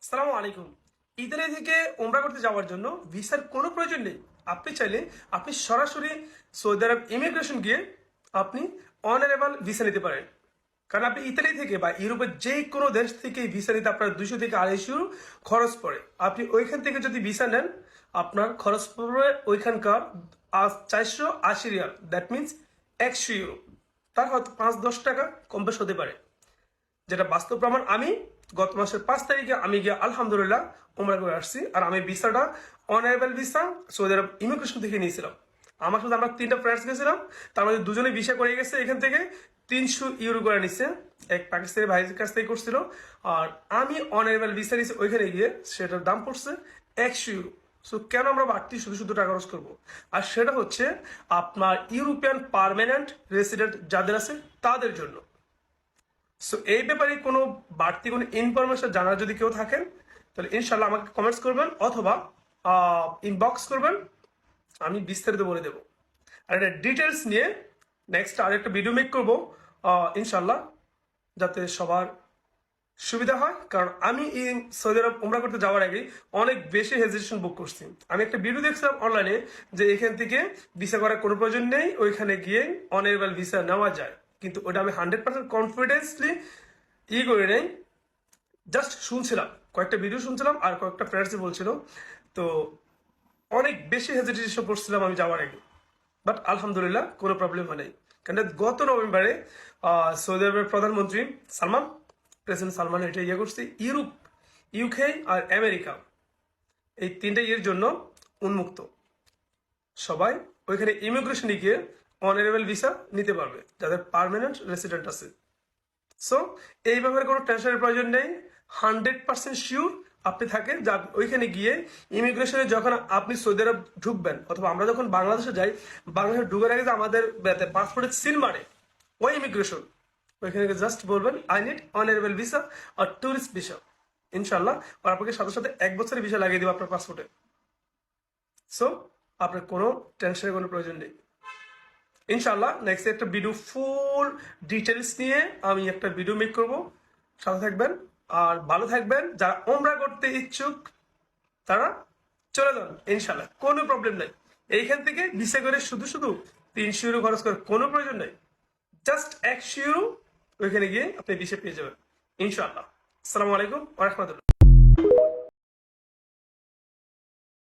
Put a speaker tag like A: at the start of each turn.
A: আসসালামু আলাইকুম। ইতালি থেকে ওমরা করতে যাওয়ার জন্য ভিসার কোনো প্রয়োজন নেই। আপনি চাইলে আপনি সরাসরি সৌদি আরব ইমিগ্রেশন গিয়ে আপনি অনারেবল ভিসা নিতে পারেন। কারণ আপনি ইতালি থেকে বা ইউরোপের যে কোনো দেশ থেকে ভিসা নিতে আপনার 200 থেকে 250 খরচ পড়ে। আপনি ওইখান থেকে যদি ভিসা নেন আপনার খরচ পড়বে ওইখানকার 480 রিয়াল, দ্যাট মিনস 100 ইউরো। তার হয়তো 5-10 টাকা কম বেশ হতে পারে, যেটা বাস্তব প্রমাণ। আমি গত মাসের 5 তারিখে আমি গিয়ে আলহামদুলিল্লাহ উমরা করে আসছি। আর আমি ভিসাটা অনারেবল ভিসা সৌদি আরব ইমিগ্রেশন থেকে নিয়েছিলাম। আমার সাথে আমরা 3টা ফ্রেন্ডস গেছিলাম, তার মধ্যে দুজনে ভিসা করে গেছে এখান থেকে 300 ইউরো করে নিচ্ছে, এক পাকিস্তানি ভাইয়ের কাছ থেকে করছিল। আর আমি অনারেবল ভিসা নিয়েছি ওইখানে গিয়ে, সেটার দাম পড়ছে 100 ইউরো। সো কেন আমরা বাড়তি শুধু শুধু টাকা খরচ করবো? আর সেটা হচ্ছে আপনার ইউরোপিয়ান পার্মানেন্ট রেসিডেন্ট যাদের আছে তাদের জন্য। সো এই ব্যাপারে কোনো বাড়তি কোনো ইনফরমেশন জানার যদি কেউ থাকেন তাহলে ইনশাল্লাহ আমাকে কমেন্টস করবেন অথবা ইনবক্স করবেন, আমি বিস্তারিত বলে দেবো। আর এটা ডিটেলস নিয়ে নেক্সট আরেকটা ভিডিও মেক করবো ইনশাল্লাহ, যাতে সবার সুবিধা হয়। কারণ আমি এই সৌদি আরব উমরা করতে যাওয়ার আগে অনেক বেশি হেজিটেশন বুক করছি। আমি একটা ভিডিও দেখছিলাম অনলাইনে যে এখান থেকে ভিসা করার কোনো প্রয়োজন নেই, ওইখানে গিয়ে অনারেবল ভিসা নেওয়া যায়। কিন্তু ওটা আমি 100% কনফিডেন্সলি করে নেই, জাস্ট শুনছিলাম, কয়েকটা ভিডিও শুনছিলাম আর কয়েকটা ফ্রেন্ডসই বলছিল। তো অনেক বেশি হেজিটেশন করছিলাম আমি যাওয়ার আগে, বাট আলহামদুলিল্লাহ কোনো প্রবলেম হয় নাই। কারণ গত নভেম্বরে সৌদি আরবের প্রধানমন্ত্রী সালমান, প্রেসিডেন্ট সালমান এটা করছে ইউরোপ, ইউকে আর আমেরিকা, এই 3টা ইয়ের জন্য উন্মুক্ত। সবাই ওইখানে ইমিগ্রেশনে গিয়ে অনারেবল ভিসা নিতে পারবে যাদের পার্মানেন্ট রেসিডেন্ট আছে। সো এই ব্যাপারে কোনো টেনশনের প্রয়োজন নেই। 100% শিওর আপনি থাকেন যা ওইখানে গিয়ে ইমিগ্রেশনে যখন আপনি সৌদি আরব ঢুকবেন, অথবা আমরা যখন বাংলাদেশে যাই, বাংলাদেশে ঢুকার আগে যে আমাদের পাসপোর্টের সিল মারে ওই ইমিগ্রেশন, ওইখানে জাস্ট বলবেন আই নিড অনারেবল ভিসা আর ট্যুরিস্ট ভিসা, ইনশাল্লাহ আর আপনাকে সাথে সাথে 1 বছরের ভিসা লাগিয়ে দেবো আপনার পাসপোর্টে। সো আপনার কোনো টেনশনের কোনো প্রয়োজন নেই। ইনশাল্লাহ নেক্সট একটা ভিডিও ফুল ডিটেলস নিয়ে আমি একটা ভিডিও মেক করব, সাথে থাকবেন আর ভালো থাকবেন। যারা ওমরা করতে ইচ্ছুক তারা চলে যান, ইনশাল্লাহ কোনো প্রবলেম নাই। এইখান থেকে ভিসা করে শুধু শুধু 300 ইউরো খরচ করার কোনো প্রয়োজন নাই, জাস্ট 100 ইউরো ওইখানে গিয়ে আপনি ভিসা পেয়ে যাবেন ইনশাল্লাহ। আসসালামু আলাইকুম ওয়া রাহমাতুল্লাহ।